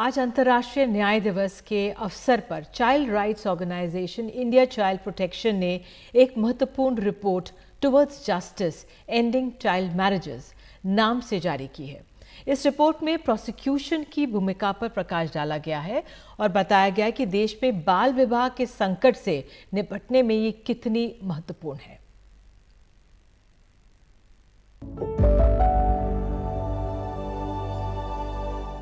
आज अंतर्राष्ट्रीय न्याय दिवस के अवसर पर child rights organisation India child protection ने एक महत्वपूर्ण report towards justice ending child marriages नाम से जारी की है। इस रिपोर्ट में प्रोसिक्यूशन की भूमिका पर प्रकाश डाला गया है और बताया गया है कि देश में बाल विवाह के संकट से निपटने में ये कितनी महत्वपूर्ण है।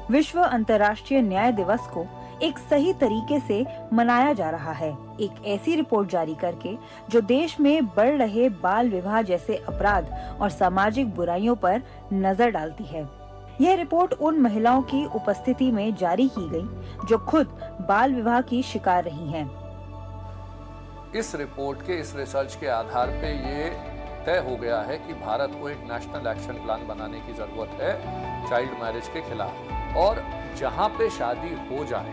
विश्व अंतर्राष्ट्रीय न्याय दिवस को एक सही तरीके से मनाया जा रहा है, एक ऐसी रिपोर्ट जारी करके जो देश में बढ़ रहे बाल विवाह जैसे अपराध और सामाजिक बुराइयों पर नजर डालती है। यह रिपोर्ट उन महिलाओं की उपस्थिति में जारी की गई जो खुद बाल विवाह की शिकार रही हैं। इस रिपोर्ट के इस रिसर्च के आधार पे ये तय हो गया है कि भारत को एक नेशनल एक्शन प्लान बनाने की जरूरत है चाइल्ड मैरिज के खिलाफ, और जहां पे शादी हो जाए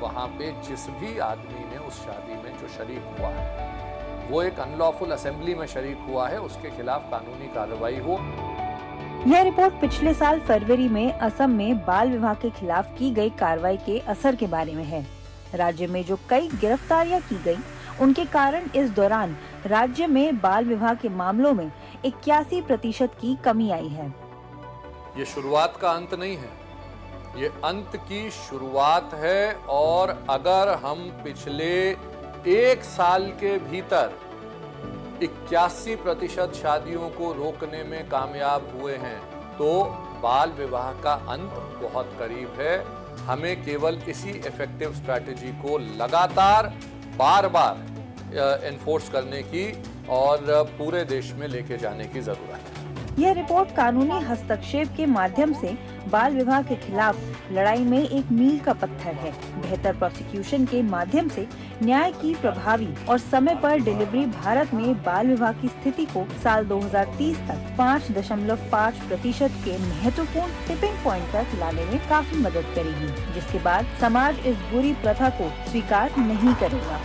वहां पे जिस भी आदमी ने उस शादी में जो शरीक हुआ है वो एक अनलॉफुल असेंबली में शरीक हुआ है, उसके खिलाफ कानूनी कार्रवाई हो। यह रिपोर्ट पिछले साल फरवरी में असम में बाल विवाह के खिलाफ की गई कार्रवाई के असर के बारे में है। राज्य में जो कई गिरफ्तारियां की गई, उनके कारण इस दौरान राज्य में बाल विवाह के मामलों में 81% की कमी आई है। ये शुरुआत का अंत नहीं है, ये अंत की शुरुआत है। और अगर हम पिछले एक साल के भीतर 81% शादियों को रोकने में कामयाब हुए हैं तो बाल विवाह का अंत बहुत करीब है। हमें केवल इसी इफेक्टिव स्ट्रैटेजी को लगातार बार बार एनफोर्स करने की और पूरे देश में लेके जाने की जरूरत है। यह रिपोर्ट कानूनी हस्तक्षेप के माध्यम से बाल विवाह के खिलाफ लड़ाई में एक मील का पत्थर है। बेहतर प्रोसिक्यूशन के माध्यम से न्याय की प्रभावी और समय पर डिलीवरी भारत में बाल विवाह की स्थिति को साल 2030 तक 5.5% के महत्वपूर्ण टिपिंग पॉइंट तक लाने में काफी मदद करेगी, जिसके बाद समाज इस बुरी प्रथा को स्वीकार नहीं करेगा।